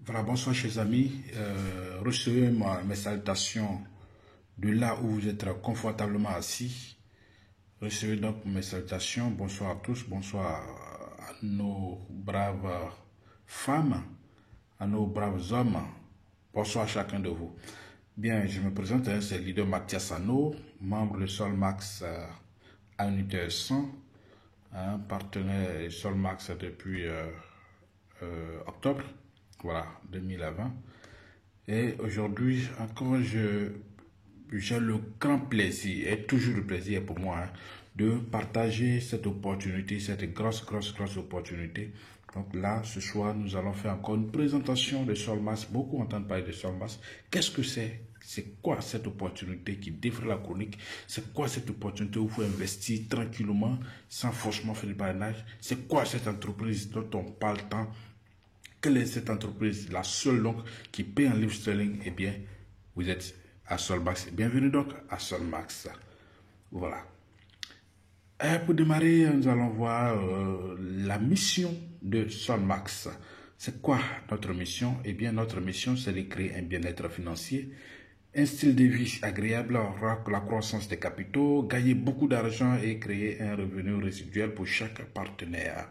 Voilà, bonsoir chers amis. Recevez mes salutations de là où vous êtes confortablement assis. Recevez donc mes salutations. Bonsoir à tous. Bonsoir à nos braves femmes, à nos braves hommes. Bonsoir à chacun de vous. Bien, je me présente, c'est le leader Mathias Ano, membre de Solmax à Unité 100, partenaire Solmax depuis octobre. Voilà, 2020. Et aujourd'hui, encore, j'ai le grand plaisir, et toujours le plaisir pour moi, de partager cette opportunité, cette grosse opportunité. Donc là, ce soir, nous allons faire encore une présentation de Solmax. Beaucoup entendent parler de Solmax. Qu'est-ce que c'est? C'est quoi cette opportunité qui défraie la chronique? C'est quoi cette opportunité où il faut investir tranquillement, sans forcément faire du parrainage? C'est quoi cette entreprise dont on parle tant? Quelle est cette entreprise? La seule donc qui paie en livres sterling? Eh bien, vous êtes à Solmax. Bienvenue donc à Solmax. Voilà. Et pour démarrer, nous allons voir la mission de Solmax. C'est quoi notre mission? Eh bien, notre mission, c'est de créer un bien-être financier, un style de vie agréable, la croissance des capitaux, gagner beaucoup d'argent et créer un revenu résiduel pour chaque partenaire.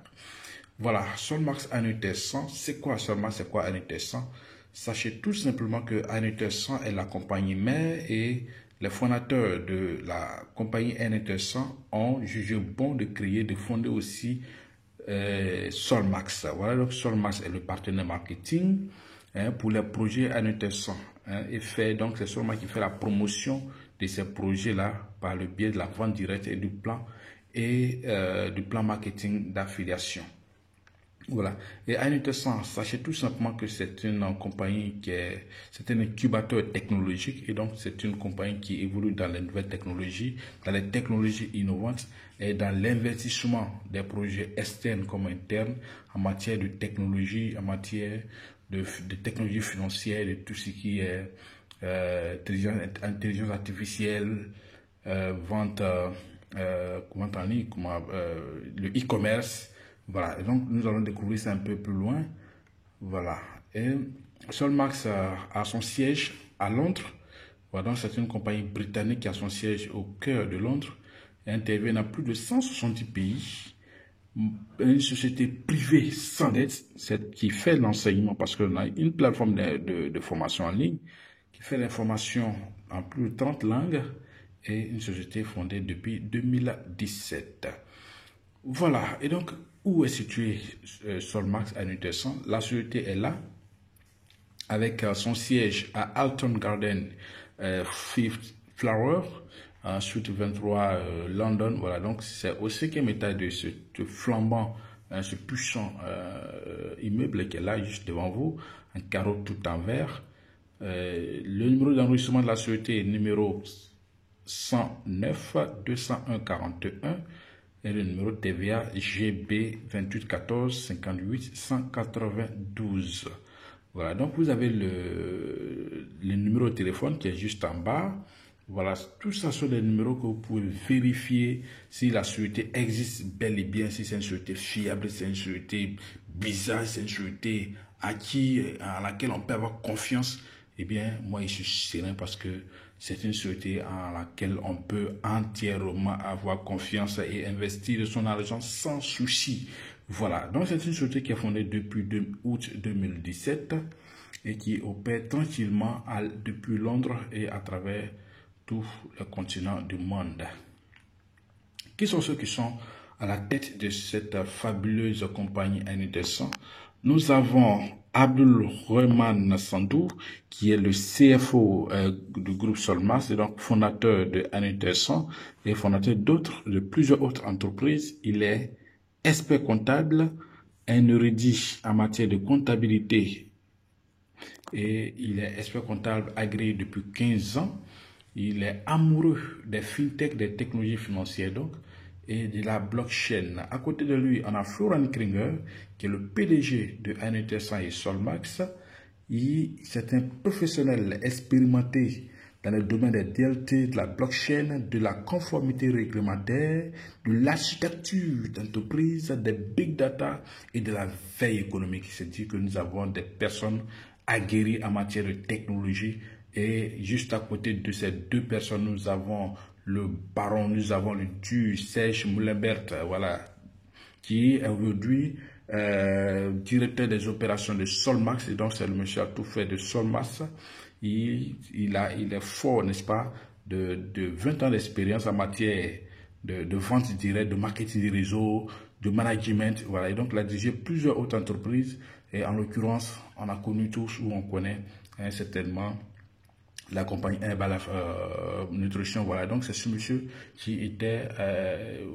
Voilà, Solmax Annuité 100, c'est quoi Solmax, c'est quoi Annuité 100? Sachez tout simplement que Annuité 100 est la compagnie mère et les fondateurs de la compagnie Annuité 100 ont jugé bon de créer, de fonder aussi Solmax. Voilà, donc Solmax est le partenaire marketing pour les projets Annuité 100. Et donc c'est Solmax qui fait la promotion de ces projets-là par le biais de la vente directe et du plan marketing d'affiliation. Voilà. Et Annuité 100, sachez tout simplement que c'est une compagnie c'est un incubateur technologique et donc c'est une compagnie qui évolue dans les nouvelles technologies, dans les technologies innovantes et dans l'investissement des projets externes comme internes en matière de technologie, en matière de technologie financière, de tout ce qui est intelligence artificielle, vente en ligne, le e-commerce. Voilà, et donc nous allons découvrir ça un peu plus loin. Voilà, et Solmax a son siège à Londres. Voilà, donc c'est une compagnie britannique qui a son siège au cœur de Londres et intervient dans plus de 170 pays. Une société privée sans dette, qui fait l'enseignement, parce qu'on a une plateforme de formation en ligne qui fait l'information en plus de 30 langues et une société fondée depuis 2017. Voilà, et donc, où est situé Solmax Annuité 100? La société est là, avec son siège à Alton Garden, Fifth Flower, suite 23, London. Voilà, donc c'est au 5e étage de ce flambant, ce puissant immeuble qui est là, juste devant vous, un carreau tout en verre. Le numéro d'enregistrement de la société est numéro 109 201 41. Et le numéro de TVA GB 28 14 58 192. Voilà, donc vous avez le numéro de téléphone qui est juste en bas. Voilà, tout ça sont des numéros que vous pouvez vérifier si la société existe bel et bien, si c'est une société fiable, si c'est une société bizarre, si c'est une société à laquelle on peut avoir confiance. Eh bien, moi, je suis serein parce que c'est une société en laquelle on peut entièrement avoir confiance et investir de son argent sans souci. Voilà, donc c'est une société qui est fondée depuis août 2017 et qui opère tranquillement depuis Londres et à travers tout le continent du monde. Qui sont ceux qui sont à la tête de cette fabuleuse compagnie Annuité 100? Nous avons Abdul Rahman Sandou, qui est le CFO du groupe Solmax, et donc fondateur de Annuité 100 et fondateur de plusieurs autres entreprises. Il est expert comptable, un érudit en matière de comptabilité et il est expert comptable agréé depuis 15 ans. Il est amoureux des fintech, des technologies financières donc, et de la blockchain. À côté de lui, on a Florian Kringer, qui est le PDG de Annuité 100 et Solmax. C'est un professionnel expérimenté dans le domaine des DLT, de la blockchain, de la conformité réglementaire, de l'architecture d'entreprise, des big data et de la veille économique. C'est-à-dire que nous avons des personnes aguerries en matière de technologie. Et juste à côté de ces deux personnes, nous avons le baron, nous avons le dieu Serge Moulenbert, voilà, qui est aujourd'hui directeur des opérations de Solmax. Et donc, c'est le monsieur à tout fait de Solmax. Il est fort, n'est-ce pas, de 20 ans d'expérience en matière de vente directe, de marketing des réseaux, de management. Voilà. Et donc, il a dirigé plusieurs autres entreprises. Et en l'occurrence, on a connu tous, ou on connaît certainement, la compagnie Herbalife Nutrition. Voilà, donc c'est ce monsieur qui était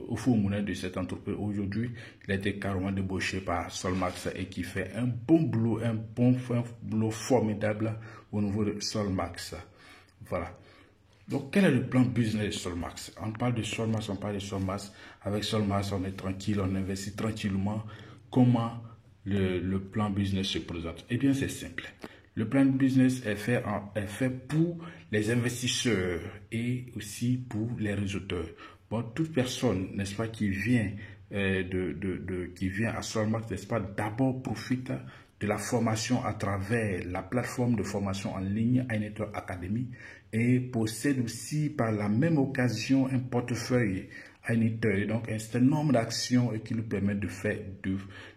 au fond monnaie de cette entreprise. Aujourd'hui, il a été carrément débauché par Solmax et qui fait un bon boulot, un boulot formidable au niveau de Solmax. Voilà. Donc, quel est le plan business de Solmax? On parle de Solmax, on parle de Solmax. Avec Solmax, on est tranquille, on investit tranquillement. Comment le plan business se présente? Eh bien, c'est simple. Le plan de business est fait pour les investisseurs et aussi pour les réseauteurs. Bon, toute personne, n'est-ce pas, qui vient à Solmax, n'est-ce pas, d'abord profite de la formation à travers la plateforme de formation en ligne iNetwork Academy et possède aussi par la même occasion un portefeuille iNetwork, donc un certain nombre d'actions qui nous permettent de faire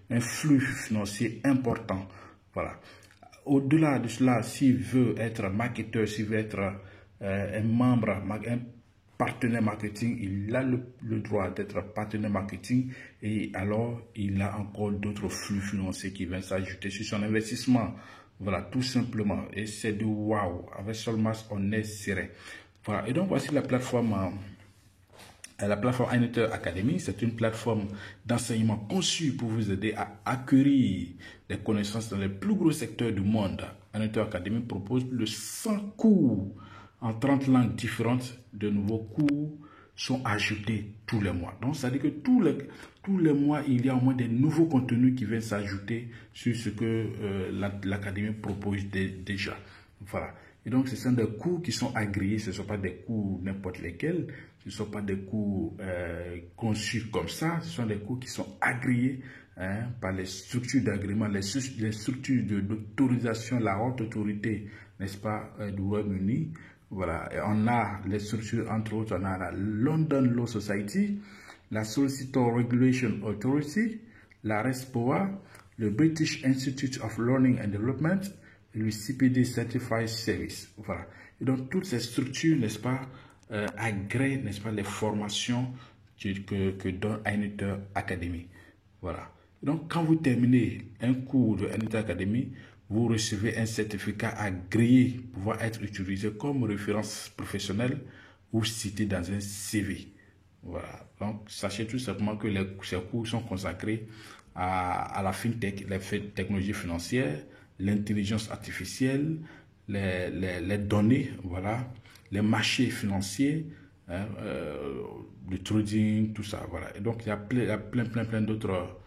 un flux financier important. Voilà. Au-delà de cela, s'il veut être marketeur, s'il veut être un membre, un partenaire marketing, il a le droit d'être partenaire marketing et alors il a encore d'autres flux financiers qui viennent s'ajouter sur son investissement. Voilà, tout simplement. Et c'est de waouh. Avec Solmax, on est serré. Voilà. Et donc, voici la plateforme. La plateforme iNetwork Academy, c'est une plateforme d'enseignement conçue pour vous aider à acquérir des connaissances dans les plus gros secteurs du monde. iNetwork Academy propose plus de 100 cours en 30 langues différentes. De nouveaux cours sont ajoutés tous les mois. Donc, ça veut dire que tous les mois, il y a au moins des nouveaux contenus qui viennent s'ajouter sur ce que l'Académie propose déjà. Voilà. Et donc, ce sont des cours qui sont agréés, ce ne sont pas des cours n'importe lesquels, ce ne sont pas des cours conçus comme ça, ce sont des cours qui sont agréés par les structures d'agrément, les structures d'autorisation, la haute autorité, n'est-ce pas, du Royaume-Uni. Voilà, et on a les structures, entre autres, on a la London Law Society, la Solicitor Regulation Authority, la RESPOA, le British Institute of Learning and Development, le CPD Certified Service. Voilà. Et donc, toutes ces structures, n'est-ce pas, agréent, n'est-ce pas, les formations que donne iNetwork Academy. Voilà. Et donc, quand vous terminez un cours de iNetwork Academy, vous recevez un certificat agréé pour pouvoir être utilisé comme référence professionnelle ou cité dans un CV. Voilà. Donc, sachez tout simplement que ces cours sont consacrés à la fintech, les technologies financières, l'intelligence artificielle, les données, voilà, les marchés financiers, hein, le trading, tout ça, voilà. Et donc, il y a plein d'autres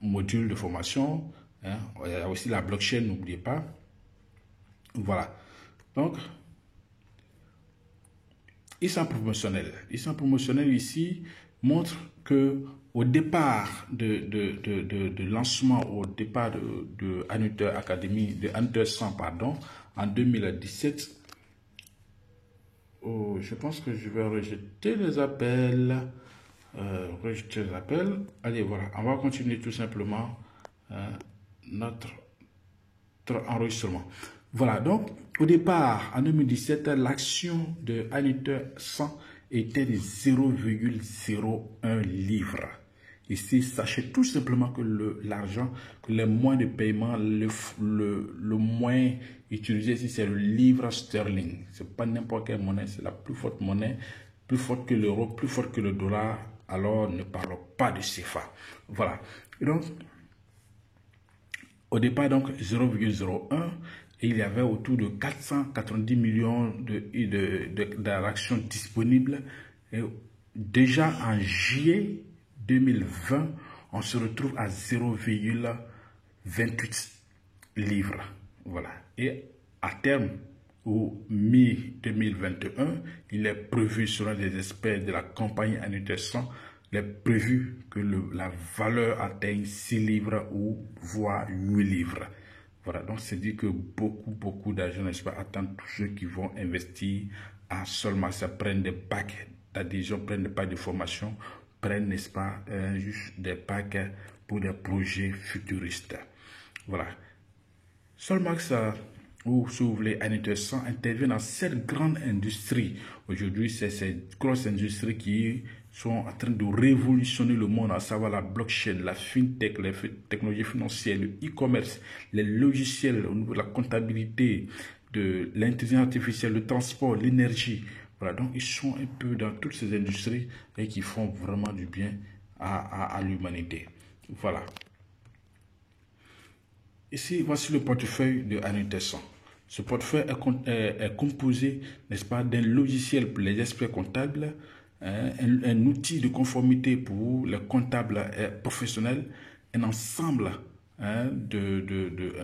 modules de formation, hein. Il y a aussi la blockchain, n'oubliez pas. Voilà. Donc, ils sont promotionnels. Ils sont promotionnels ici, montrent que au départ de lancement, au départ de iNetwork Academy, de iNetwork 100, pardon, en 2017, oh, je pense que je vais rejeter les appels. Allez, voilà, on va continuer tout simplement notre enregistrement. Voilà, donc au départ, en 2017, l'action de iNetwork 100 était de 0,01 livre. Ici, sachez tout simplement que l'argent, que les moyens de paiement, le moyen utilisé ici, c'est le livre sterling. Ce n'est pas n'importe quelle monnaie, c'est la plus forte monnaie, plus forte que l'euro, plus forte que le dollar. Alors, ne parlons pas de CFA. Voilà. Et donc, au départ, donc, 0,01, et il y avait autour de 490 millions d'actions disponibles. Et déjà en juillet 2020, on se retrouve à 0,28 livres. Voilà. Et à terme, au mi-2021, il est prévu, selon les experts de la compagnie Annuitaire 100, il est prévu que la valeur atteigne 6 livres ou voire 8 livres. Voilà, donc c'est dit que beaucoup d'argent, n'est-ce pas, attendent tous ceux qui vont investir à Solmax, prennent des packs d'adhésion, prennent des packs de formation, prennent, n'est-ce pas, juste des packs pour des projets futuristes. Voilà. Solmax, ou si vous voulez, Annuitaire 100 intervient dans cette grande industrie. Aujourd'hui, c'est ces grosses industries qui sont en train de révolutionner le monde, à savoir la blockchain, la fintech, les technologies financières, le e-commerce, les logiciels au niveau de la comptabilité, de l'intelligence artificielle, le transport, l'énergie. Voilà, donc ils sont un peu dans toutes ces industries et qui font vraiment du bien à l'humanité. Voilà. Ici, voici le portefeuille de Annuitaire 100. Ce portefeuille est composé, n'est-ce pas, d'un logiciel pour les experts comptables, un outil de conformité pour les comptables professionnels, un ensemble, un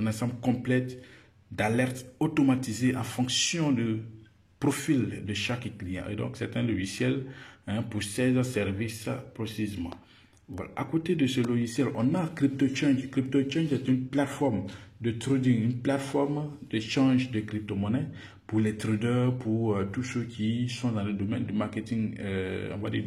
ensemble complet d'alertes automatisées en fonction du profil de chaque client. Et donc, c'est un logiciel pour 16 services précisément. Voilà. À côté de ce logiciel, on a CryptoChange. CryptoChange est une plateforme de trading, une plateforme d'échange de crypto-monnaies pour les traders, pour tous ceux qui sont dans le domaine du marketing, on va dire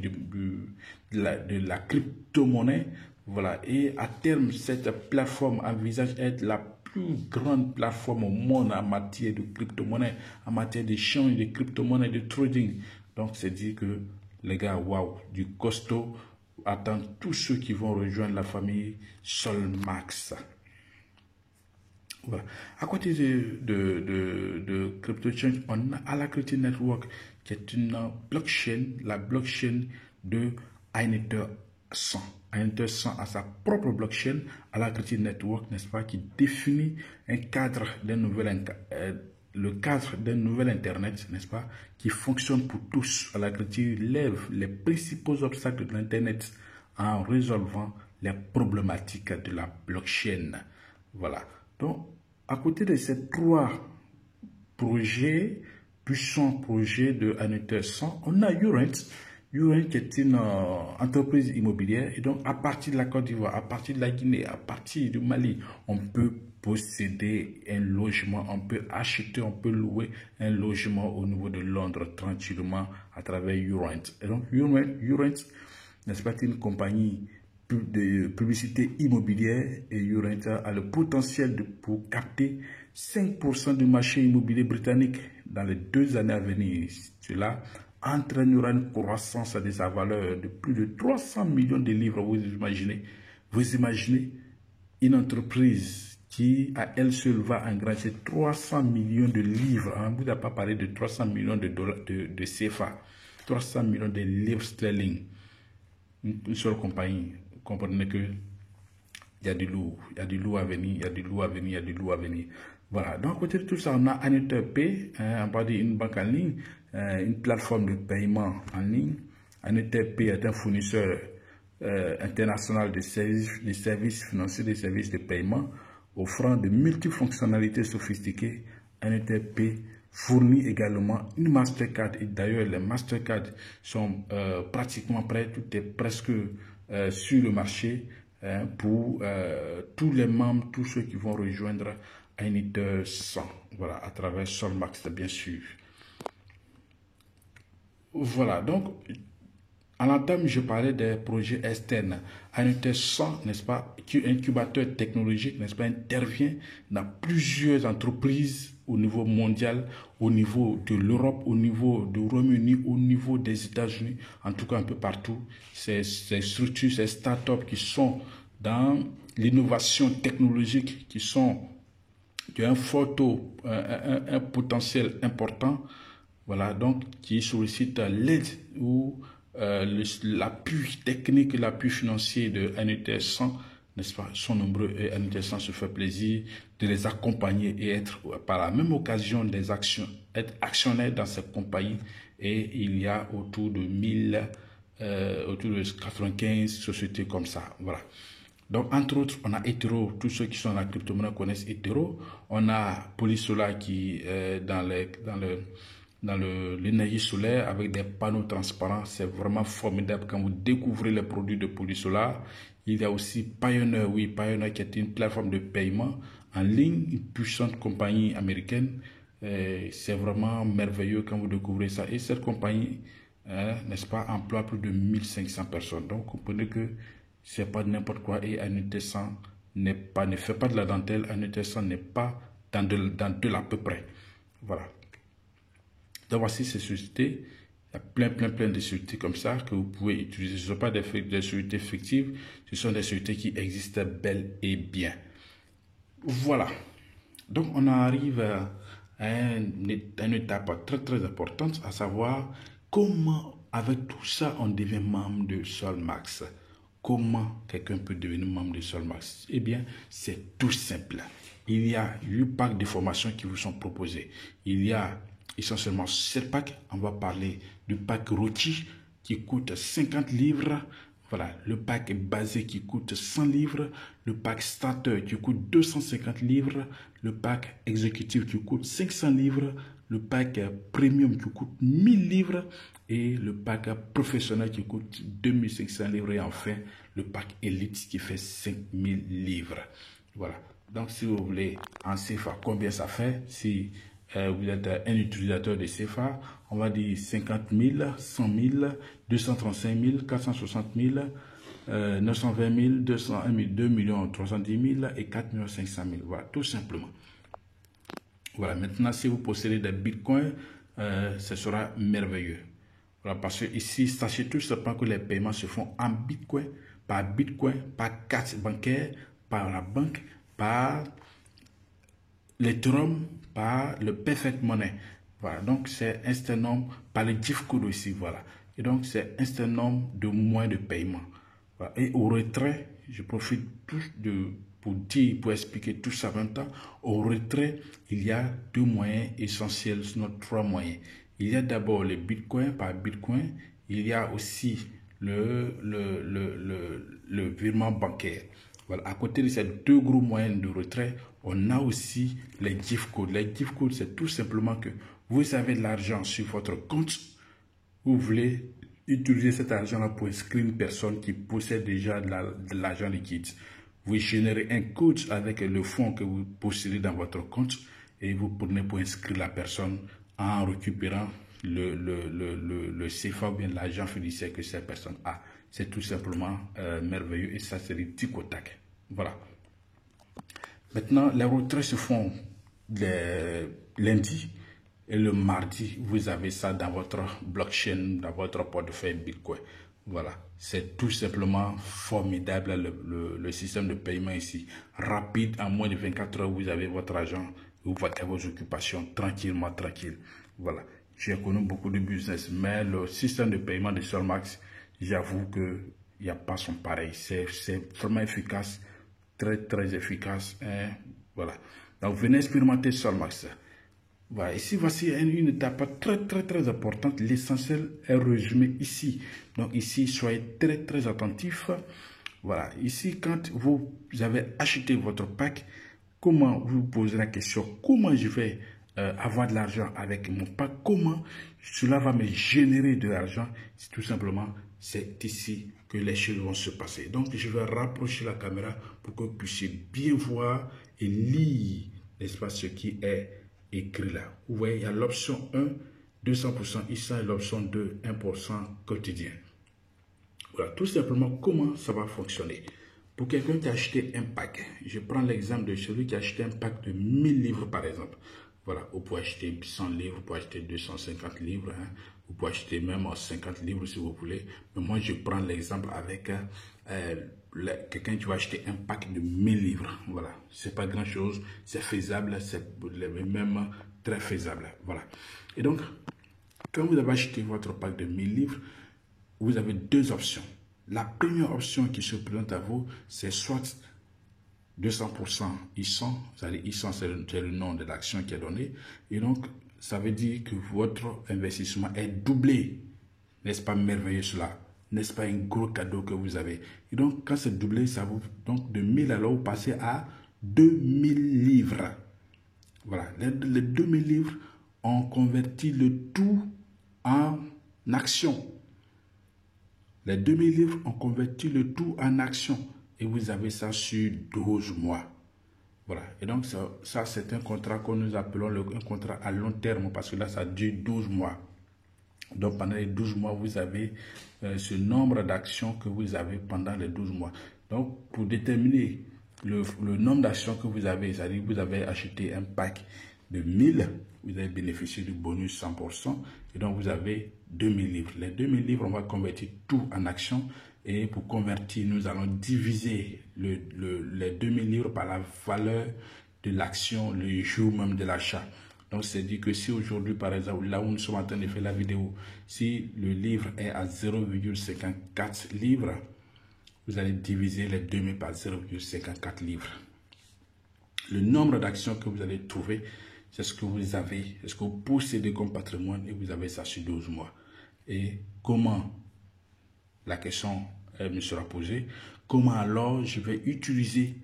de la crypto-monnaie. Voilà. Et à terme, cette plateforme envisage être la plus grande plateforme au monde en matière de crypto-monnaie, en matière d'échange de crypto-monnaie, de trading. Donc, c'est dit que les gars, waouh, du costaud, attendent tous ceux qui vont rejoindre la famille Solmax. Voilà. À côté de CryptoChange, on a Alacrity Network, qui est une blockchain, la blockchain de Annuitaire 100. Annuitaire 100 a sa propre blockchain, Alacrity Network, n'est-ce pas, qui définit un cadre d'un nouvel le cadre d'un nouvel Internet, n'est-ce pas, qui fonctionne pour tous. Alacrity lève les principaux obstacles de l'Internet en résolvant les problématiques de la blockchain. Voilà. Donc, à côté de ces 3 projets, puissants projets de Annuitaire 100, on a Urent. Urent qui est une entreprise immobilière. Et donc, à partir de la Côte d'Ivoire, à partir de la Guinée, à partir du Mali, on peut posséder un logement, on peut acheter, on peut louer un logement au niveau de Londres tranquillement à travers Urent. Et donc, Urent, n'est-ce pas, une compagnie de publicité immobilière, et Urent a le potentiel pour capter 5% du marché immobilier britannique dans les 2 années à venir. Cela entraînera une croissance de sa valeur de plus de 300 millions de livres. Vous imaginez une entreprise qui, à elle seule, va engranger 300 millions de livres. On ne vous a pas parlé de 300 millions de dollars de CFA, 300 millions de livres sterling. Une seule compagnie. Vous comprenez que il y a du lourd, il y a du lourd à venir, il y a du lourd à venir, il y a du lourd à venir. Voilà. Donc, à côté de tout ça, on a Annuitaire Pay, on va dire une banque en ligne, une plateforme de paiement en ligne. Annuitaire Pay est un fournisseur international de services financiers, des services de paiement, offrant de multifonctionnalités sophistiquées. Annuitaire Pay fournit également une Mastercard. Et d'ailleurs, les Mastercard sont pratiquement prêts, tout est presque sur le marché pour tous les membres, tous ceux qui vont rejoindre Annuitaire 100. Voilà, à travers Solmax, bien sûr. Voilà, donc, à l'entame, je parlais des projets externes. Annuitaire 100, n'est-ce pas, qui est un incubateur technologique, n'est-ce pas, intervient dans plusieurs entreprises au niveau mondial, au niveau de l'Europe, au niveau du Royaume-Uni, au niveau des États-Unis, en tout cas un peu partout. Ces structures, ces startups qui sont dans l'innovation technologique, qui ont un fort taux, un potentiel important, voilà, donc qui sollicitent l'aide ou l'appui technique et l'appui financier de Annuitaire 100, n'est-ce pas, sont nombreux, et Annuitaire 100 se fait plaisir de les accompagner et être par la même occasion être actionnaire dans cette compagnie. Et il y a autour de 95 sociétés comme ça. Voilà. Donc, entre autres, on a Ethereum. Tous ceux qui sont dans la crypto-monnaie connaissent Ethereum. On a Polysolar qui est dans l'énergie solaire avec des panneaux transparents. C'est vraiment formidable quand vous découvrez les produits de Polysolar. Il y a aussi Pioneer, oui, Pioneer qui est une plateforme de paiement en ligne, une puissante compagnie américaine. C'est vraiment merveilleux quand vous découvrez ça. Et cette compagnie, n'est-ce pas, emploie plus de 1500 personnes. Donc, vous comprenez que c'est pas n'importe quoi. Et Anutessan ne fait pas de la dentelle. Anutessan n'est pas dans de l'à peu près. Voilà. Donc, voici ces sociétés. Il y a plein de sociétés comme ça que vous pouvez utiliser. Ce ne sont pas des sociétés fictives. Ce sont des sociétés qui existent bel et bien. Voilà. Donc, on arrive à une étape très importante, à savoir comment, avec tout ça, on devient membre de Solmax. Comment quelqu'un peut devenir membre de Solmax? Eh bien, c'est tout simple. Il y a 8 packs de formation qui vous sont proposés. Il y a essentiellement 7 packs. On va parler du pack rôti qui coûte 50 livres. Voilà, le pack basé qui coûte 100 livres, le pack starter qui coûte 250 livres, le pack exécutif qui coûte 500 livres, le pack premium qui coûte 1000 livres et le pack professionnel qui coûte 2500 livres et enfin le pack élite qui fait 5000 livres. Voilà, donc si vous voulez en CFA, combien ça fait? Si vous êtes un utilisateur de CFA, on va dire 50 000, 100 000, 235 000, 460 000, 920 000, 201 000, 2 310 000 et 4 500 000. Voilà, tout simplement. Voilà, maintenant, si vous possédez des bitcoins, ce sera merveilleux. Voilà, parce que ici, sachez tout simplement que les paiements se font en bitcoin, par carte bancaire, par la banque, par l'Ethereum, par le Perfect Money. Voilà, donc c'est un nombre par le GIF code aussi, voilà. Et donc c'est un nombre de moyens de paiement. Voilà. Et au retrait, je profite pour expliquer tout ça en même temps. Au retrait, il y a 2 moyens essentiels, sinon 3 moyens. Il y a d'abord le Bitcoin par Bitcoin. Il y a aussi le virement bancaire. Voilà. À côté de ces 2 gros moyens de retrait, on a aussi les GIF codes. Les GIF codes, c'est tout simplement que vous avez de l'argent sur votre compte. Vous voulez utiliser cet argent-là pour inscrire une personne qui possède déjà de l'argent liquide. Vous générez un code avec le fonds que vous possédez dans votre compte et vous prenez pour inscrire la personne en récupérant le CFA ou bien l'argent fiduciaire que cette personne a. C'est tout simplement merveilleux et ça, c'est du tic au tac. Voilà. Maintenant, les retraits se font le lundi et le mardi. Vous avez ça dans votre blockchain, dans votre portefeuille Bitcoin. Voilà, c'est tout simplement formidable le système de paiement ici. Rapide, en moins de 24 heures, vous avez votre argent, vous faites vos occupations tranquille. Voilà, j'ai connu beaucoup de business, mais le système de paiement de Solmax, j'avoue qu'il n'y a pas son pareil. C'est vraiment efficace, très efficace. Hein? Voilà, donc venez expérimenter Solmax. Voilà, ici, voici une étape très importante. L'essentiel est résumé ici. Donc ici, soyez très attentifs. Voilà, ici, quand vous avez acheté votre pack, comment vous posez la question, comment je vais avoir de l'argent avec mon pack, comment cela va me générer de l'argent, c'est tout simplement, c'est ici que les choses vont se passer. Donc, je vais rapprocher la caméra pour que vous puissiez bien voir et lire, n'est-ce pas, ce qui est écrit là. Vous voyez, il y a l'option 1, 200% ici et l'option 2, 1% quotidien. Voilà, tout simplement comment ça va fonctionner. Pour quelqu'un qui a acheté un pack, je prends l'exemple de celui qui a acheté un pack de 1000 livres par exemple. Voilà, vous pouvez acheter 100 livres, vous pouvez acheter 250 livres, hein. Vous pouvez acheter même 50 livres si vous voulez. Mais moi, je prends l'exemple avec quelqu'un qui va acheter un pack de 1000 livres. Voilà, c'est pas grand chose, c'est faisable, c'est même très faisable. Voilà. Et donc, quand vous avez acheté votre pack de 1000 livres, vous avez 2 options. La première option qui se présente à vous, c'est soit 200% ISON, c'est-à-dire ISON, c'est le nom de l'action qui est donné. Et donc, ça veut dire que votre investissement est doublé. N'est-ce pas merveilleux cela? N'est-ce pas un gros cadeau que vous avez? Et donc, quand c'est doublé, ça vous... Donc, de 1000 alors, vous passez à 2000 livres. Voilà. Les 2000 livres ont converti le tout en action. Les 2000 livres ont converti le tout en action. Et vous avez ça sur 12 mois. Voilà. Et donc, ça c'est un contrat que nous appelons un contrat à long terme parce que là, ça dure 12 mois. Donc, pendant les 12 mois, vous avez ce nombre d'actions que vous avez pendant les 12 mois. Donc, pour déterminer le nombre d'actions que vous avez, c'est-à-dire que vous avez acheté un pack de 1000, vous avez bénéficié du bonus 100%, et donc vous avez 2000 livres. Les 2000 livres, on va convertir tout en actions, et pour convertir, nous allons diviser les 2000 livres par la valeur de l'action le jour même de l'achat. Donc, c'est dit que si aujourd'hui, par exemple, là où nous sommes en train de faire la vidéo, si le livre est à 0,54 livres, vous allez diviser les 2000 par 0,54 livres. Le nombre d'actions que vous allez trouver, c'est ce que vous avez, c'est ce que vous possédez comme patrimoine et vous avez ça sur 12 mois. Et comment, la question me sera posée, comment alors je vais utiliser,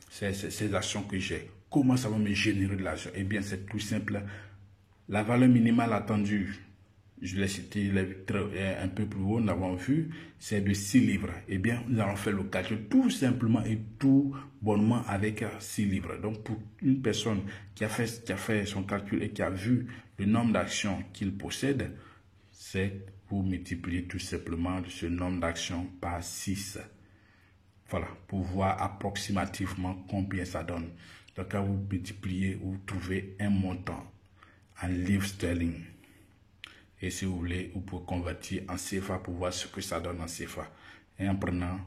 ces actions que j'ai? Comment ça va me générer de l'argent? Eh bien, c'est tout simple. La valeur minimale attendue, je l'ai cité un peu plus haut, nous l'avons vu, c'est de 6 livres. Eh bien, nous allons faire le calcul tout simplement et tout bonnement avec 6 livres. Donc, pour une personne qui a fait son calcul et qui a vu le nombre d'actions qu'il possède, c'est vous multiplier tout simplement ce nombre d'actions par 6. Voilà, pour voir approximativement combien ça donne. Donc, quand vous multipliez, vous trouvez un montant en livres sterling. Et si vous voulez, vous pouvez convertir en CFA pour voir ce que ça donne en CFA. Et en prenant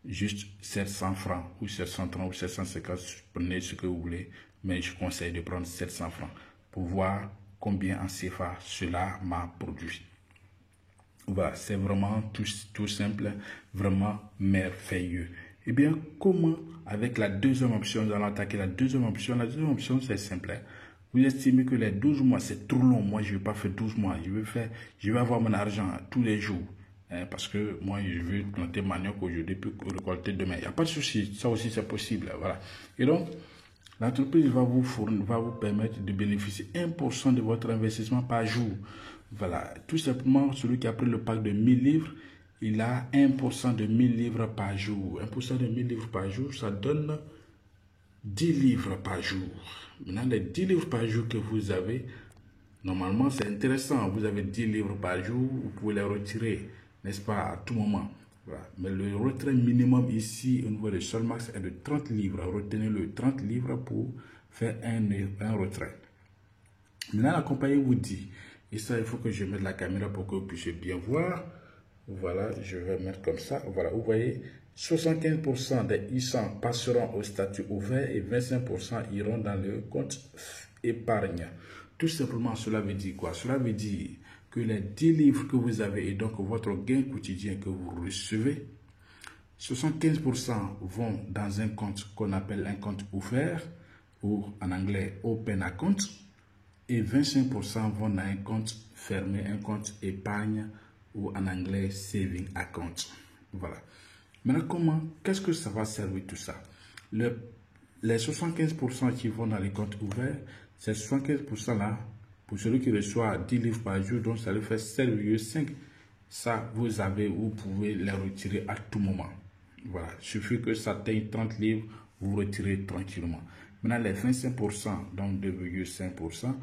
juste 700 francs ou 730 ou 750, prenez ce que vous voulez. Mais je conseille de prendre 700 francs pour voir combien en CFA cela m'a produit. Voilà, c'est vraiment tout simple, vraiment merveilleux. Eh bien, comment, avec la deuxième option, nous allons attaquer la deuxième option. La deuxième option, c'est simple. Vous estimez que les 12 mois, c'est trop long. Moi, je ne vais pas faire 12 mois. Je vais avoir mon argent tous les jours. Parce que moi, je veux planter manioc aujourd'hui puis récolter demain. Il n'y a pas de souci. Ça aussi, c'est possible. Voilà. Et donc, l'entreprise va vous permettre de bénéficier 1% de votre investissement par jour. Voilà. Tout simplement, celui qui a pris le pack de 1000 livres, il a 1% de 1000 livres par jour. 1% de 1000 livres par jour, ça donne 10 livres par jour. Maintenant, les 10 livres par jour que vous avez, normalement, c'est intéressant. Vous avez 10 livres par jour, vous pouvez les retirer, n'est-ce pas, à tout moment. Voilà. Mais le retrait minimum ici, au niveau de Solmax, est de 30 livres. Retenez le 30 livres pour faire un retrait. Maintenant, la compagnie vous dit, et ça, il faut que je mette la caméra pour que vous puissiez bien voir. Voilà, je vais mettre comme ça. Voilà, vous voyez, 75% des I100 passeront au statut ouvert et 25% iront dans le compte épargne. Tout simplement, cela veut dire quoi? Cela veut dire que les 10 livres que vous avez et donc votre gain quotidien que vous recevez, 75% vont dans un compte qu'on appelle un compte ouvert ou en anglais open account et 25% vont dans un compte fermé, un compte épargne ou en anglais saving account. Voilà. Maintenant, qu'est-ce que ça va servir tout ça? Les 75% qui vont dans les comptes ouverts, ces 75% là, pour celui qui reçoit 10 livres par jour, donc ça lui fait 7,5. Ça, vous pouvez les retirer à tout moment. Voilà. Il suffit que ça atteigne 30 livres, vous retirez tranquillement. Maintenant, les 25%, donc 2,5%,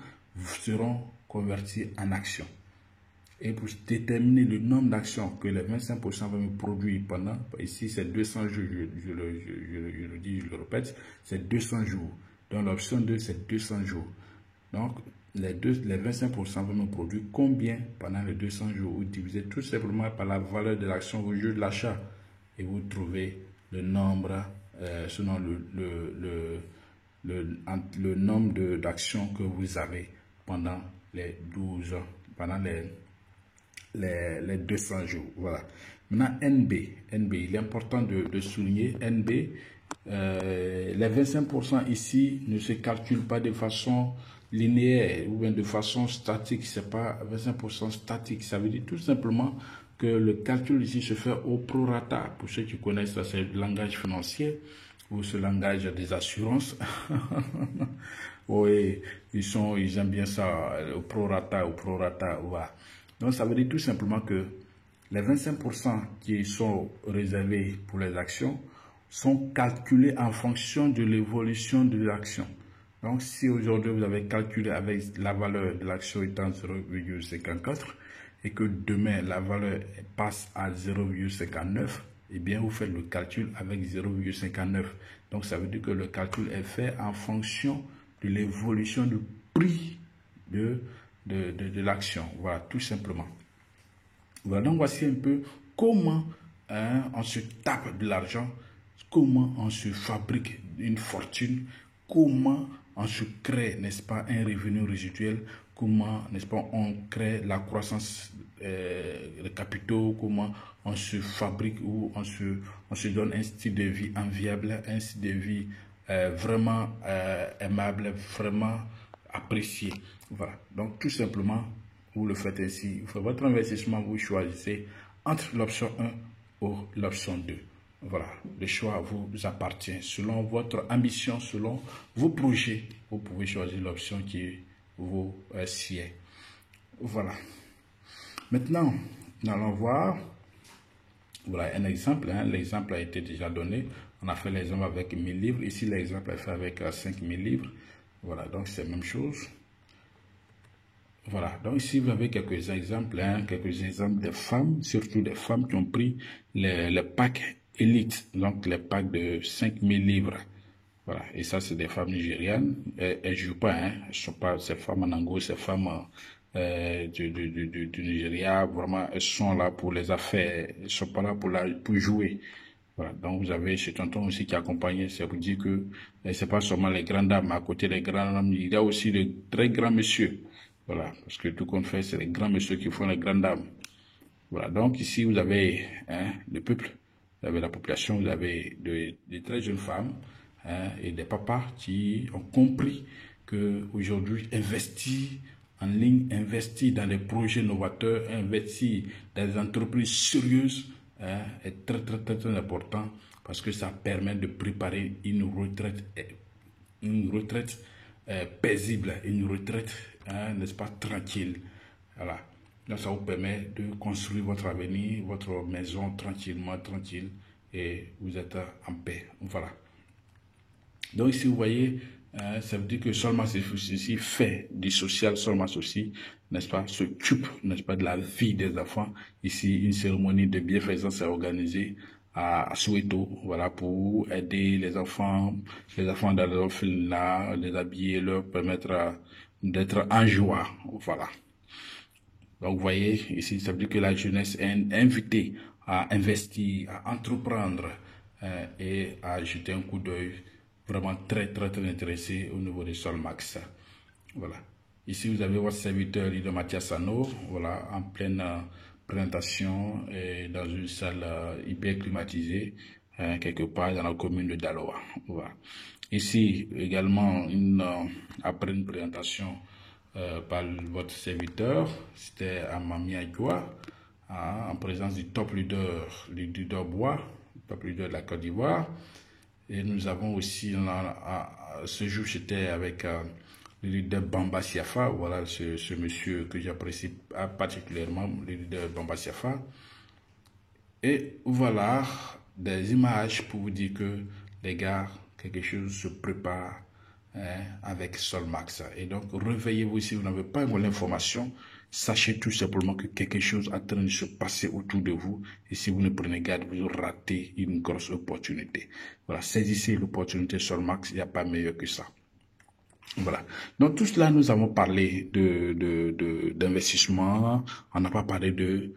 seront convertis en actions. Et pour déterminer le nombre d'actions que les 25% vont me produire pendant, ici c'est 200 jours, je le dis, je le répète, c'est 200 jours. Donc l'option 2, c'est 200 jours. Donc les 25% vont me produire combien pendant les 200 jours? Vous divisez tout simplement par la valeur de l'action au jour de l'achat. Et vous trouvez le nombre, selon le nombre d'actions que vous avez pendant les 12 ans, pendant les 200 jours. Voilà. Maintenant, NB, il est important de souligner, NB, les 25% ici ne se calculent pas de façon linéaire ou bien de façon statique, c'est pas 25% statique. Ça veut dire tout simplement que le calcul ici se fait au prorata. Pour ceux qui connaissent ça, c'est le langage financier ou ce langage des assurances. Oui, ils aiment bien ça, au prorata, voilà. Donc ça veut dire tout simplement que les 25% qui sont réservés pour les actions sont calculés en fonction de l'évolution de l'action. Donc, si aujourd'hui vous avez calculé avec la valeur de l'action étant 0,54 et que demain la valeur passe à 0,59, eh bien vous faites le calcul avec 0,59. Donc, ça veut dire que le calcul est fait en fonction de l'évolution du prix de l'action. Voilà, tout simplement. Voilà, donc voici un peu comment on se tape de l'argent, comment on se fabrique une fortune, comment on se crée, n'est-ce pas, un revenu résiduel, comment, n'est-ce pas, on crée la croissance des capitaux, comment on se fabrique ou on se donne un style de vie enviable, un style de vie vraiment aimable, vraiment apprécié. Voilà, donc tout simplement, vous le faites ainsi. Votre investissement, vous choisissez entre l'option 1 ou l'option 2. Voilà, le choix vous appartient. Selon votre ambition, selon vos projets, vous pouvez choisir l'option qui vous sied. Voilà. Maintenant, nous allons voir, voilà un exemple. L'exemple a été déjà donné. On a fait l'exemple avec 1000 livres. Ici, l'exemple est fait avec 5000 livres. Voilà, donc c'est la même chose. Voilà, donc ici vous avez quelques exemples de femmes, surtout des femmes qui ont pris les packs élites, donc les packs de 5000 livres. Voilà, et ça c'est des femmes nigérianes, elles ne jouent pas, elles ne sont pas ces femmes en Angola, ces femmes du Nigeria, vraiment elles sont là pour les affaires, elles ne sont pas là pour jouer. Voilà, donc vous avez ce tonton aussi qui accompagne, c'est pour dire que c'est pas seulement les grandes dames, à côté des grandes dames, il y a aussi de très grands messieurs. Voilà, parce que tout compte fait, c'est les grands messieurs qui font les grandes dames. Voilà, donc ici, vous avez le peuple, vous avez la population, vous avez des très jeunes femmes et des papas qui ont compris qu'aujourd'hui, investir en ligne, investir dans des projets novateurs, investir dans des entreprises sérieuses est très, très, très, très important parce que ça permet de préparer une retraite paisible, une retraite, n'est-ce pas, tranquille. Voilà. Donc ça vous permet de construire votre avenir, votre maison tranquillement, tranquille, et vous êtes en paix. Voilà. Donc ici, vous voyez, ça veut dire que Solmas ici fait du social, Solmas aussi, n'est-ce pas, s'occupe, n'est-ce pas, de la vie des enfants. Ici, une cérémonie de bienfaisance est organisée à Soweto, voilà, pour aider les enfants dans leur orphelinat, les habiller, leur permettre d'être en joie, voilà. Donc, vous voyez, ici, ça veut dire que la jeunesse est invitée à investir, à entreprendre et à jeter un coup d'œil vraiment très, très, très intéressé au niveau de Solmax. Voilà. Ici, vous avez votre serviteur, leader Mathias Sano, voilà, en pleine présentation et dans une salle hyper climatisée, quelque part dans la commune de Daloa. Voilà. Ici, également, après une présentation par votre serviteur, c'était à Mamia Joa, en présence du top leader Bois, top leader de la Côte d'Ivoire. Et nous avons aussi, ce jour, j'étais avec le leader Bamba Siafa, voilà ce monsieur que j'apprécie particulièrement, le leader Bamba Siafa. Et voilà des images pour vous dire que, les gars, quelque chose se prépare avec Solmax. Et donc, réveillez-vous si vous n'avez pas l'information. Sachez tout simplement que quelque chose est en train de se passer autour de vous. Et si vous ne prenez garde, vous ratez une grosse opportunité. Voilà, saisissez l'opportunité Solmax, il n'y a pas meilleur que ça. Voilà. Donc, tout cela, nous avons parlé d'investissement. On n'a pas parlé de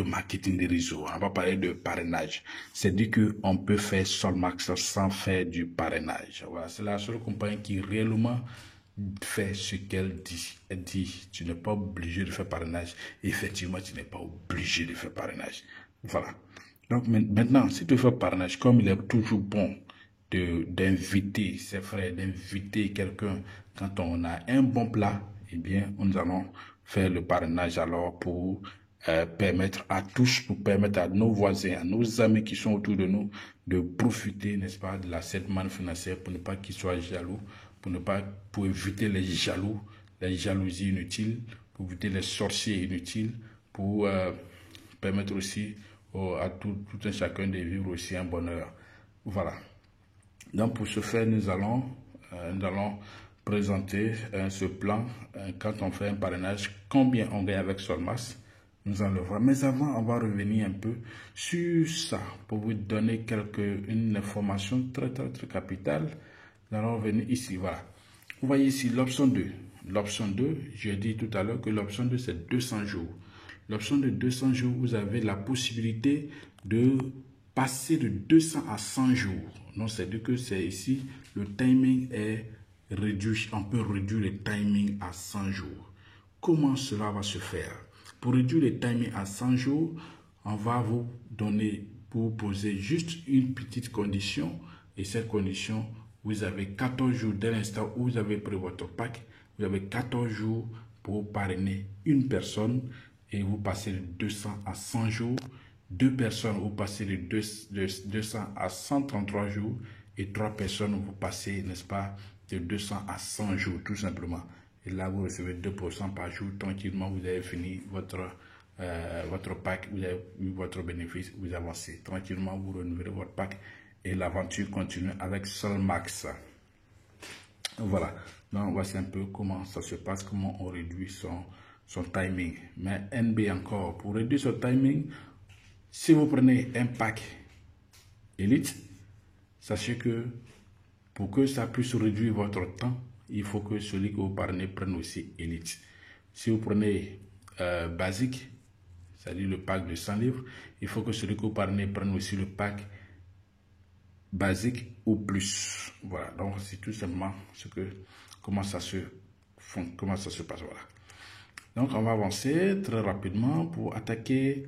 marketing des réseaux. On n'a pas parlé de parrainage. C'est dit qu'on peut faire Solmax sans faire du parrainage. Voilà. C'est la seule compagnie qui réellement fait ce qu'elle dit. Elle dit, tu n'es pas obligé de faire parrainage. Effectivement, tu n'es pas obligé de faire parrainage. Voilà. Donc, maintenant, si tu fais parrainage, comme il est toujours bon, d'inviter ses frères, d'inviter quelqu'un. Quand on a un bon plat, eh bien, nous allons faire le parrainage alors pour permettre à tous, pour permettre à nos voisins, à nos amis qui sont autour de nous de profiter, n'est-ce pas, de la cette manne financière pour ne pas qu'ils soient jaloux, pour éviter les jaloux, les jalousies inutiles, pour éviter les sorciers inutiles, pour permettre aussi à tout un chacun de vivre aussi un bonheur. Voilà. Donc pour ce faire, nous allons présenter ce plan. Quand on fait un parrainage, combien on gagne avec Solmas, nous allons le voir. Mais avant, on va revenir un peu sur ça pour vous donner une information très capitale. Nous allons revenir ici, voilà. Vous voyez ici l'option 2. L'option 2, j'ai dit tout à l'heure que l'option 2, c'est 200 jours. L'option de 200 jours, vous avez la possibilité de passer de 200 à 100 jours. Donc, c'est-à-dire que c'est ici, le timing est réduit. On peut réduire le timing à 100 jours. Comment cela va se faire? Pour réduire le timing à 100 jours, on va vous donner, pour poser juste une petite condition. Et cette condition, vous avez 14 jours dès l'instant où vous avez pris votre pack. Vous avez 14 jours pour parrainer une personne et vous passez de 200 à 100 jours. Deux personnes, vous passez de 200 à 133 jours. Et 3 personnes, vous passez, n'est-ce pas, de 200 à 100 jours, tout simplement. Et là, vous recevez 2% par jour. Tranquillement, vous avez fini votre pack, vous avez eu votre bénéfice, vous avancez. Tranquillement, vous renouvelez votre pack et l'aventure continue avec Solmax. Voilà. Donc, voici un peu comment ça se passe, comment on réduit son timing. Mais NB encore, pour réduire son timing, si vous prenez un pack Elite, sachez que pour que ça puisse réduire votre temps, il faut que celui que vous parrainez prenne aussi Elite. Si vous prenez basique, c'est-à-dire le pack de 100 livres, il faut que celui que vous parrainez prenne aussi le pack basique ou plus. Voilà, donc c'est tout simplement comment ça se passe. Voilà. Donc on va avancer très rapidement pour attaquer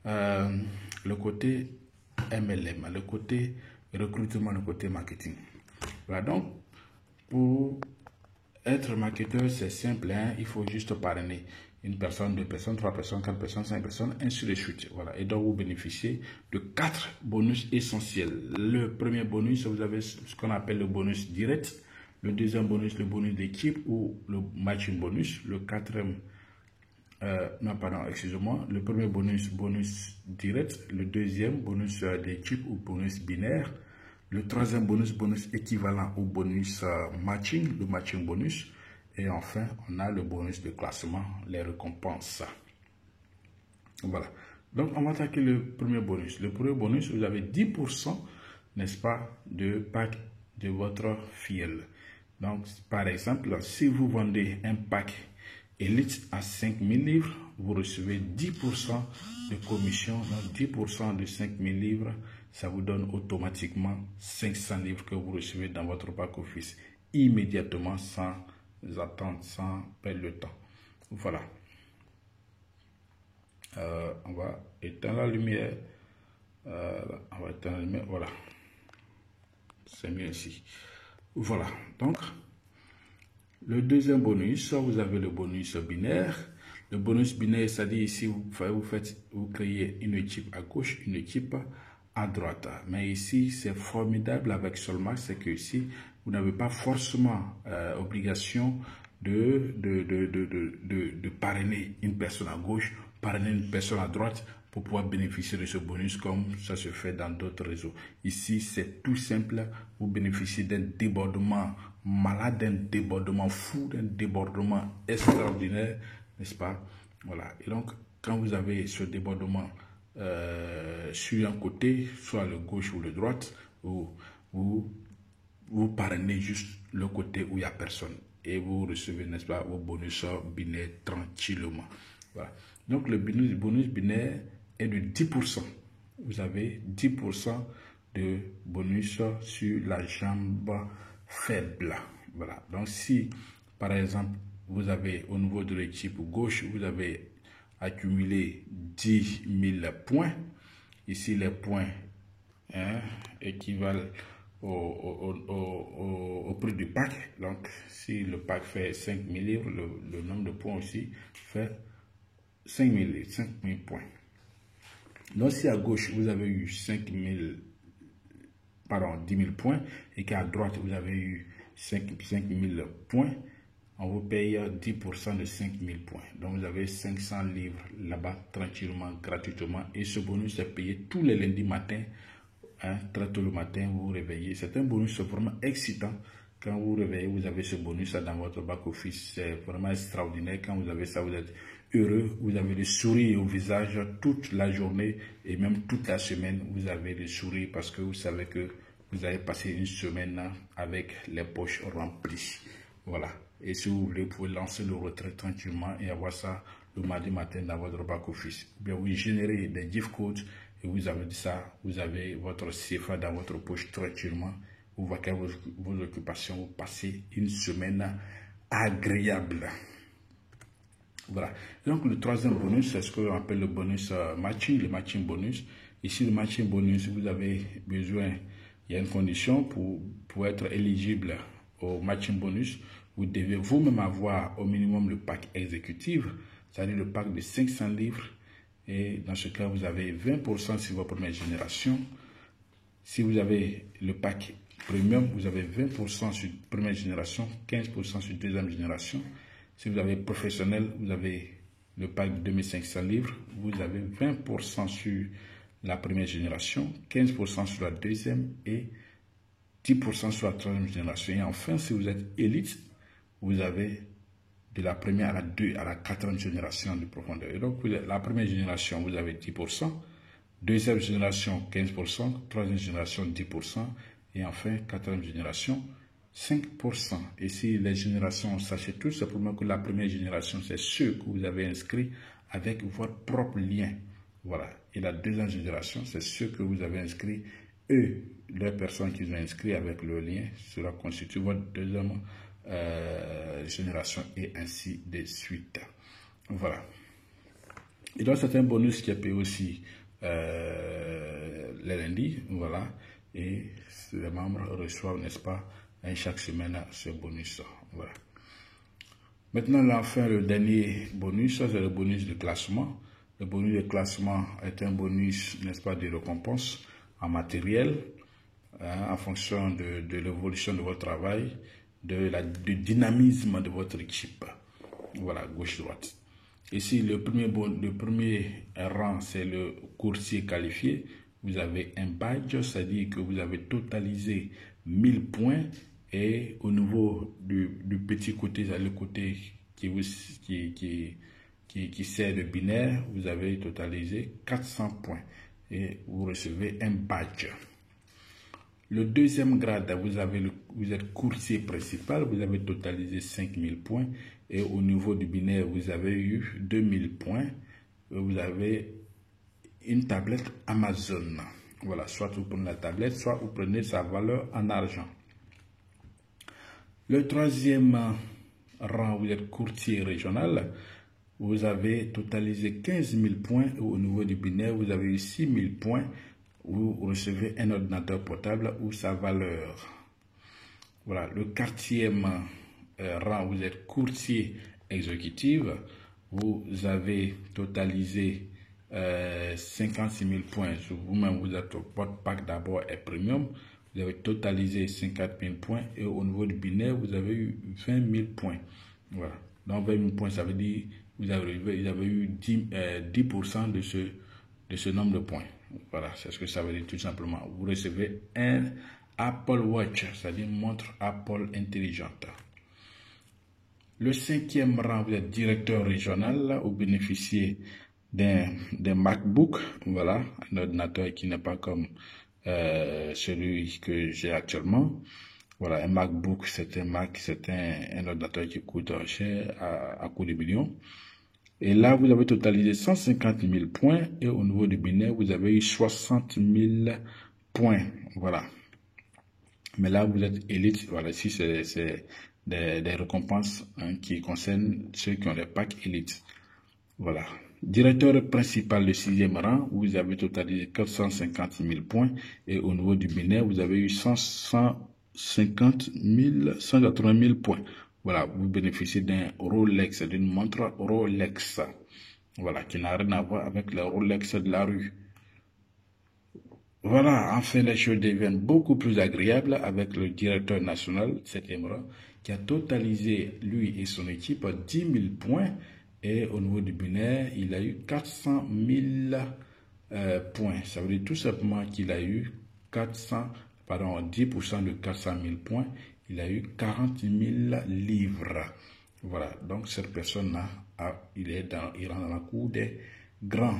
le côté MLM, le côté recrutement, le côté marketing. Voilà, donc pour être marketeur, c'est simple, hein? Il faut juste parrainer une personne, 2 personnes, 3 personnes, 4 personnes, 5 personnes, ainsi de suite. Voilà. Et donc, vous bénéficiez de 4 bonus essentiels. Le premier bonus, vous avez ce qu'on appelle le bonus direct. Le deuxième bonus, le bonus d'équipe ou le matching bonus. Le quatrième, le premier bonus direct. Le deuxième, bonus d'équipe ou bonus binaire. Le troisième bonus équivalent au bonus matching, le matching bonus. Et enfin, on a le bonus de classement, les récompenses. Voilà. Donc, on va attaquer le premier bonus. Le premier bonus, vous avez 10%, n'est-ce pas, de pack de votre fiel. Donc, par exemple, si vous vendez un pack Elite à 5000 livres, vous recevez 10% de commission. Donc, 10% de 5000 livres, ça vous donne automatiquement 500 livres que vous recevez dans votre pack office immédiatement sans attendre, sans perdre le temps. Voilà. On va éteindre la lumière. On va éteindre la lumière. Voilà. C'est mieux ici. Voilà. Donc, le deuxième bonus, vous avez le bonus binaire. Le bonus binaire, c'est-à-dire ici, vous créez une équipe à gauche, une équipe à droite. Mais ici, c'est formidable avec Solmax, c'est que ici, vous n'avez pas forcément obligation de parrainer une personne à gauche, parrainer une personne à droite pour pouvoir bénéficier de ce bonus comme ça se fait dans d'autres réseaux. Ici, c'est tout simple. Vous bénéficiez d'un débordement malade, d'un débordement fou, d'un débordement extraordinaire, n'est-ce pas? Voilà. Et donc, quand vous avez ce débordement sur un côté, soit le gauche ou le droite, vous parrainez juste le côté où il n'y a personne. Et vous recevez, n'est-ce pas, vos bonus binaires tranquillement. Voilà. Donc, le bonus binaire est de 10%. Vous avez 10% de bonus sur la jambe faible. Voilà. Donc, si, par exemple, vous avez au niveau de l'équipe gauche, vous avez accumulé 10 000 points. Ici, les points équivalent au prix du pack. Donc, si le pack fait 5000 livres, le nombre de points aussi fait 5000 points. Donc, si à gauche, vous avez eu 10 000 points et qu'à droite, vous avez eu 5000 points, on vous paye 10% de 5000 points. Donc, vous avez 500 livres là-bas, tranquillement, gratuitement. Et ce bonus est payé tous les lundis matin. Hein, très tôt le matin, vous vous réveillez. C'est un bonus vraiment excitant. Quand vous vous réveillez, vous avez ce bonus dans votre back-office. C'est vraiment extraordinaire. Quand vous avez ça, vous êtes heureux. Vous avez des sourires au visage toute la journée et même toute la semaine. Vous avez des sourires parce que vous savez que vous avez passé une semaine avec les poches remplies. Voilà. Et si vous voulez, vous pouvez lancer le retrait tranquillement et avoir ça le mardi matin dans votre back-office. Bien, vous générez des gift codes et vous avez ça, vous avez votre CFA dans votre poche tranquillement. Vous voyez vos occupations, vous passez une semaine agréable. Voilà. Donc, le troisième bonus, c'est ce qu'on appelle le bonus matching, le matching bonus. Ici, le matching bonus, vous avez besoin, il y a une condition pour être éligible au matching bonus. Vous devez vous-même avoir au minimum le pack exécutif, c'est-à-dire le pack de 500 livres. Et dans ce cas, vous avez 20% sur votre première génération. Si vous avez le pack premium, vous avez 20% sur première génération, 15% sur deuxième génération. Si vous avez professionnel, vous avez le pack de 2500 livres. Vous avez 20% sur la première génération, 15% sur la deuxième et 10% sur la troisième génération. Et enfin, si vous êtes élite, vous avez de la première à la quatrième génération de profondeur. Et donc, la première génération, vous avez 10%, deuxième génération, 15%, troisième génération, 10%, et enfin, quatrième génération, 5%. Et si les générations, sachez tout simplement que la première génération, c'est ceux que vous avez inscrits avec votre propre lien. Voilà. Et la deuxième génération, c'est ceux que vous avez inscrits, eux, les personnes qui ont inscrit avec le lien, cela constitue votre deuxième génération et ainsi de suite. Voilà. Et donc, c'est un bonus qui est payé aussi les lundis. Voilà. Et les membres reçoivent, n'est-ce pas, chaque semaine ce bonus. Voilà. Maintenant, enfin, le dernier bonus, c'est le bonus de classement. Le bonus de classement est un bonus, n'est-ce pas, de récompense en matériel, hein, en fonction de l'évolution de votre travail, du dynamisme de votre équipe. Voilà, gauche-droite. Ici, le premier rang, c'est le courtier qualifié. Vous avez un badge, c'est-à-dire que vous avez totalisé 1000 points. Et au niveau du petit côté, le côté qui sert de binaire, vous avez totalisé 400 points. Et vous recevez un badge. Le deuxième grade, vous êtes courtier principal, vous avez totalisé 5000 points. Et au niveau du binaire, vous avez eu 2000 points. Vous avez une tablette Amazon. Voilà, soit vous prenez la tablette, soit vous prenez sa valeur en argent. Le troisième rang, vous êtes courtier régional. Vous avez totalisé 15 000 points. Et au niveau du binaire, vous avez eu 6 000 points. Vous recevez un ordinateur portable ou sa valeur. Voilà, le quatrième rang, vous êtes courtier exécutif. Vous avez totalisé 56 000 points. Vous-même, votre pack d'abord est premium. Vous avez totalisé 50 000 points. Et au niveau du binaire, vous avez eu 20 000 points. Voilà. Donc 20 000 points, ça veut dire que vous avez eu 10% de ce nombre de points. Voilà, c'est ce que ça veut dire tout simplement. Vous recevez un Apple Watch, c'est-à-dire une montre Apple intelligente. Le cinquième rang, vous êtes directeur régional, vous bénéficiez d'un MacBook, voilà, un ordinateur qui n'est pas comme celui que j'ai actuellement. Voilà, un MacBook, c'est un ordinateur qui coûte cher à coût de millions. Et là, vous avez totalisé 150 000 points et au niveau du binaire, vous avez eu 60 000 points. Voilà. Mais là, vous êtes élite. Voilà, ici, c'est des récompenses qui concernent ceux qui ont les packs élites. Voilà. Directeur principal de 6e rang, vous avez totalisé 450 000 points. Et au niveau du Bénin, vous avez eu 150 000, 180 000 points. Voilà, vous bénéficiez d'un Rolex, d'une montre Rolex. Voilà, qui n'a rien à voir avec le Rolex de la rue. Voilà, enfin les choses deviennent beaucoup plus agréables avec le directeur national, 7e rang, qui a totalisé, lui et son équipe, 10 000 points. Et au niveau du Bénin, il a eu 400 000 points. Ça veut dire tout simplement qu'il a eu 10% de 400 000 points. Il a eu 40 000 livres. Voilà, donc cette personne-là, il rentre dans la cour des grands.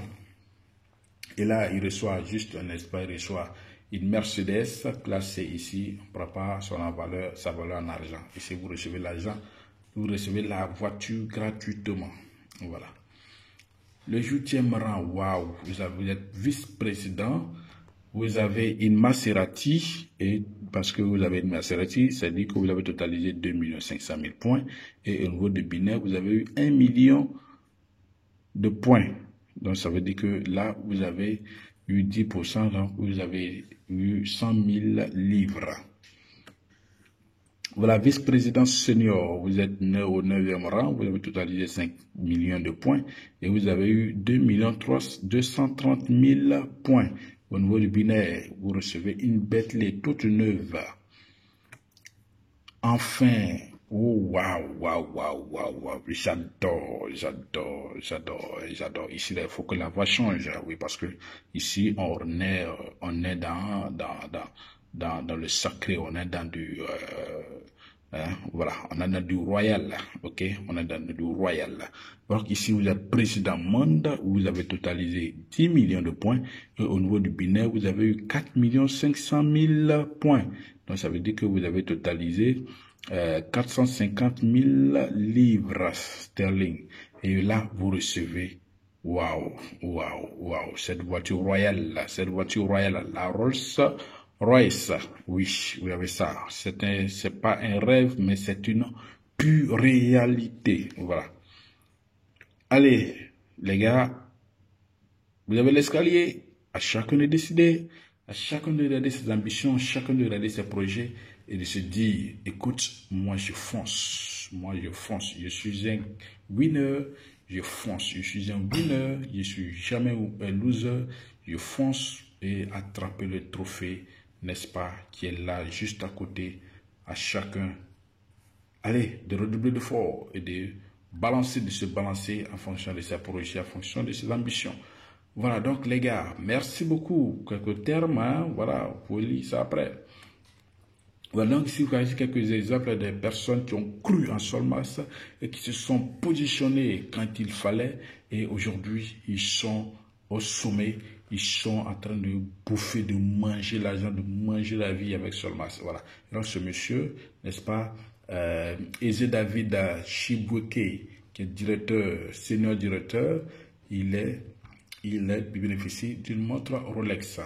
Et là, il reçoit juste un espace, il reçoit une Mercedes classée ici, on ne prend pas sa valeur en argent. Et si vous recevez l'argent, vous recevez la voiture gratuitement. Voilà. Le 8e rang, waouh, vous êtes vice-président, vous avez une Maserati, et parce que vous avez une Maserati, ça dit que vous avez totalisé 2 500 000 points, et au niveau de Bénin, vous avez eu 1 million de points. Donc, ça veut dire que là, vous avez eu 10%, donc vous avez eu 100 000 livres. Voilà, vice-président senior, vous êtes au 9e rang, vous avez totalisé 5 millions de points et vous avez eu 230 000 points. Au niveau du binaire, vous recevez une Bentley toute neuve. Enfin, oh, waouh, j'adore. Ici, il faut que la voix change, oui, parce que ici, on est dans le sacré, on est dans du, voilà, on est dans du royal, ok, on est dans du royal. Donc ici, vous êtes président monde, vous avez totalisé 10 millions de points, et au niveau du Bénin, vous avez eu 4 500 000 points. Donc ça veut dire que vous avez totalisé 450 000 livres sterling. Et là, vous recevez, waouh, cette voiture royale, la Rolls-Royce, oui, vous avez ça. C'est pas un rêve, mais c'est une pure réalité. Voilà. Allez, les gars, vous avez l'escalier. À chacun de décider, à chacun de regarder ses ambitions, à chacun de regarder ses projets et de se dire, écoute, moi je fonce, je suis un winner, je fonce, je suis un winner, je suis jamais un loser, je fonce et attraper le trophée, n'est-ce pas, qui est là juste à côté, à chacun. Allez, de redoubler de fort et de se balancer en fonction de ses projets, en fonction de ses ambitions. Voilà, donc les gars, merci beaucoup. Quelques termes, hein, voilà, vous pouvez lire ça après. Voilà, donc ici, vous avez quelques exemples de personnes qui ont cru en Solmas et qui se sont positionnés quand il fallait. Et aujourd'hui, ils sont au sommet. Ils sont en train de bouffer, de manger l'argent, de manger la vie avec Solmas. Voilà. Donc ce monsieur, n'est-ce pas, Eze David Chiboueke, qui est directeur, senior directeur, il bénéficie d'une montre Rolex.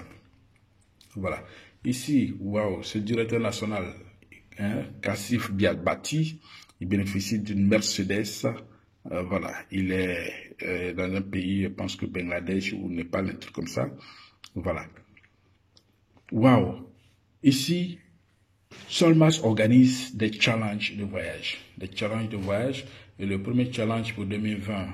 Voilà. Ici, waouh, ce directeur national, hein, Kassif Biabati, il bénéficie d'une Mercedes. Voilà. Il est dans un pays, je pense que Bangladesh ou Népal, un truc comme ça. Voilà. Waouh. Ici, Solmas organise des challenges de voyage. Et le premier challenge pour 2020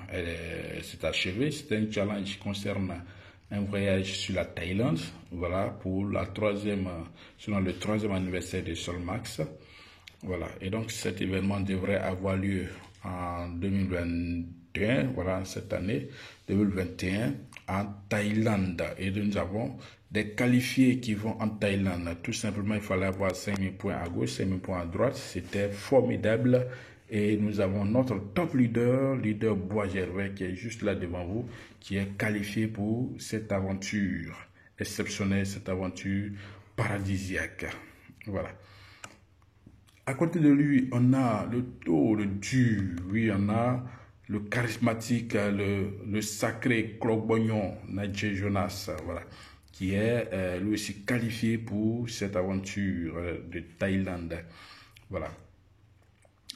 s'est achevé. C'était un challenge qui concerne un voyage sur la Thaïlande. Voilà, pour selon le 3e anniversaire de Solmax. Voilà. Et donc, cet événement devrait avoir lieu en 2021. Voilà, cette année, 2021, en Thaïlande. Et nous avons des qualifiés qui vont en Thaïlande. Tout simplement, il fallait avoir 5 000 points à gauche, 5 000 points à droite. C'était formidable. Et nous avons notre top leader Bois-Gervais, qui est juste là devant vous, qui est qualifié pour cette aventure exceptionnelle, cette aventure paradisiaque. Voilà. À côté de lui, on a le dur, oui, on a le charismatique, le sacré Clobognon, Nadje Jonas, voilà, qui est lui aussi qualifié pour cette aventure de Thaïlande. Voilà.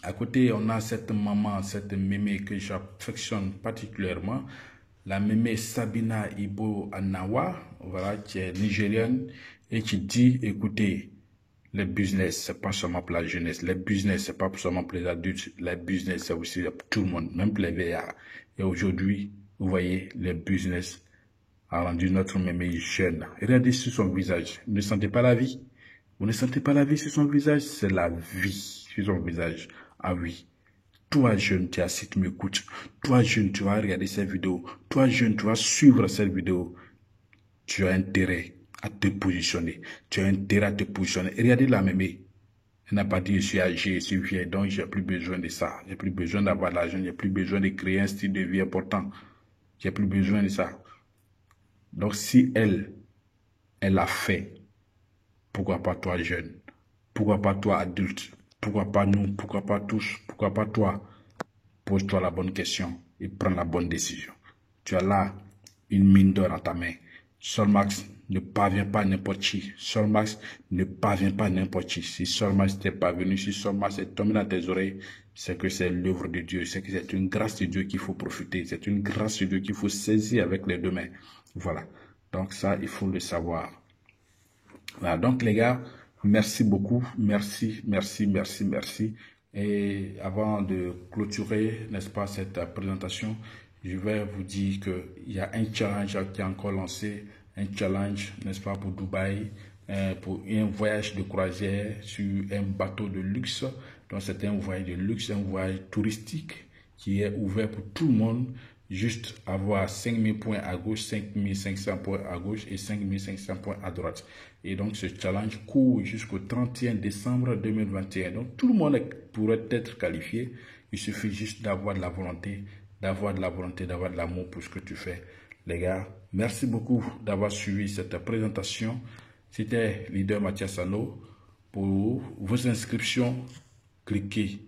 À côté, on a cette maman, cette mémé que j'affectionne particulièrement. la mémé Sabina Ibo Anawa, voilà, qui est nigérienne et qui dit, écoutez, les business, c'est pas seulement pour la jeunesse. Les business, c'est pas seulement pour les adultes. Les business, c'est aussi pour tout le monde, même pour les vieillards. Et aujourd'hui, vous voyez, les business a rendu notre mémé jeune. Regardez sur son visage. Vous ne sentez pas la vie? Vous ne sentez pas la vie sur son visage? C'est la vie sur son visage. Ah oui. Toi, jeune, tu es assis, tu m'écoutes. Toi, jeune, tu vas regarder cette vidéo. Toi, jeune, tu vas suivre cette vidéo. Tu as intérêt à te positionner. Tu as intérêt à te positionner. Et regardez la mémé. Elle n'a pas dit, je suis âgé, je suis vieux, donc j'ai plus besoin de ça. J'ai plus besoin d'avoir de l'argent. J'ai plus besoin de créer un style de vie important. J'ai plus besoin de ça. Donc, si elle l'a fait, pourquoi pas toi, jeune? Pourquoi pas toi, adulte? Pourquoi pas nous? Pourquoi pas tous? Pourquoi pas toi? Pose-toi la bonne question et prends la bonne décision. Tu as là une mine d'or dans ta main. Solmax ne parvient pas à n'importe qui. Solmax ne parvient pas à n'importe qui. Si Solmax t'est parvenu, si Solmax est tombé dans tes oreilles, c'est que c'est l'œuvre de Dieu. C'est que c'est une grâce de Dieu qu'il faut profiter. C'est une grâce de Dieu qu'il faut saisir avec les deux mains. Voilà. Donc ça, il faut le savoir. Voilà. Donc les gars, merci beaucoup. Merci, merci, merci, merci. Et avant de clôturer, n'est-ce pas, cette présentation, je vais vous dire qu'il y a un challenge qui est encore lancé, un challenge, n'est-ce pas, pour Dubaï, pour un voyage de croisière sur un bateau de luxe. Donc c'est un voyage de luxe, un voyage touristique qui est ouvert pour tout le monde. Juste avoir 5000 points à gauche, 5500 points à gauche et 5500 points à droite. Et donc, ce challenge court jusqu'au 31 décembre 2021. Donc, tout le monde pourrait être qualifié. Il suffit juste d'avoir de la volonté, d'avoir de l'amour pour ce que tu fais. Les gars, merci beaucoup d'avoir suivi cette présentation. C'était Leader Mathias Sano. Pour vos inscriptions, cliquez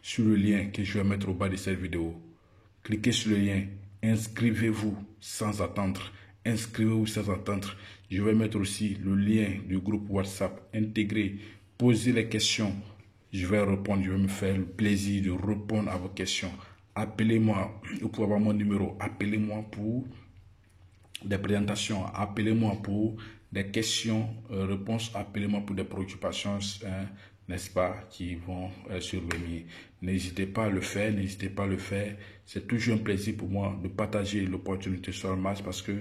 sur le lien que je vais mettre au bas de cette vidéo. Cliquez sur le lien, inscrivez-vous sans attendre, inscrivez-vous sans attendre. Je vais mettre aussi le lien du groupe WhatsApp intégré. Posez les questions, je vais répondre, je vais me faire le plaisir de répondre à vos questions. Appelez-moi, vous pouvez avoir mon numéro, appelez-moi pour des présentations, appelez-moi pour des questions, réponses, appelez-moi pour des préoccupations, n'est-ce pas, qui vont survenir. N'hésitez pas à le faire, n'hésitez pas à le faire. C'est toujours un plaisir pour moi de partager l'opportunité sur le match parce que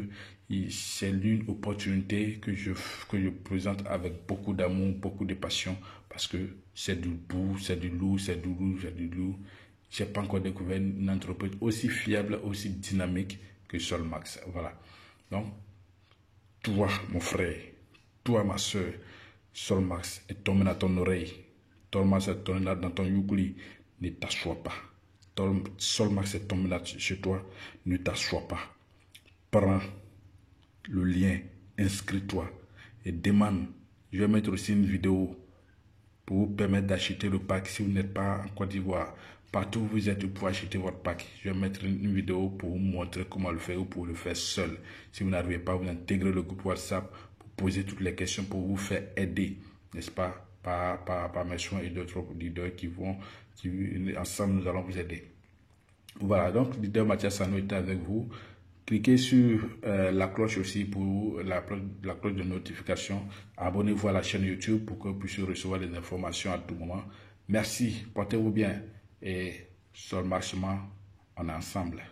c'est l'une opportunité que je présente avec beaucoup d'amour, beaucoup de passion parce que c'est du beau, c'est du lourd, c'est du lourd, c'est du lourd. Je n'ai pas encore découvert une entreprise aussi fiable, aussi dynamique que Solmax. Voilà. Donc, toi, mon frère, toi, ma soeur, Solmax est tombé dans ton oreille. Solmax est tombé dans ton yougli. Ne t'assois pas. Solmax est tombé là chez toi. Ne t'assois pas. Prends le lien, inscris-toi et demande. Je vais mettre aussi une vidéo pour vous permettre d'acheter le pack si vous n'êtes pas en Côte d'Ivoire. Partout où vous êtes, vous pouvez acheter votre pack. Je vais mettre une vidéo pour vous montrer comment le faire ou pour le faire seul. Si vous n'arrivez pas, vous intégrez le groupe WhatsApp pour poser toutes les questions pour vous faire aider, n'est-ce pas, par mes soins et d'autres leaders ensemble, nous allons vous aider. Voilà, donc, leader Mathias Sano était avec vous. Cliquez sur la cloche aussi pour la cloche de notification. Abonnez-vous à la chaîne YouTube pour que vous puissiez recevoir des informations à tout moment. Merci, portez-vous bien et sur le marchement, on est ensemble.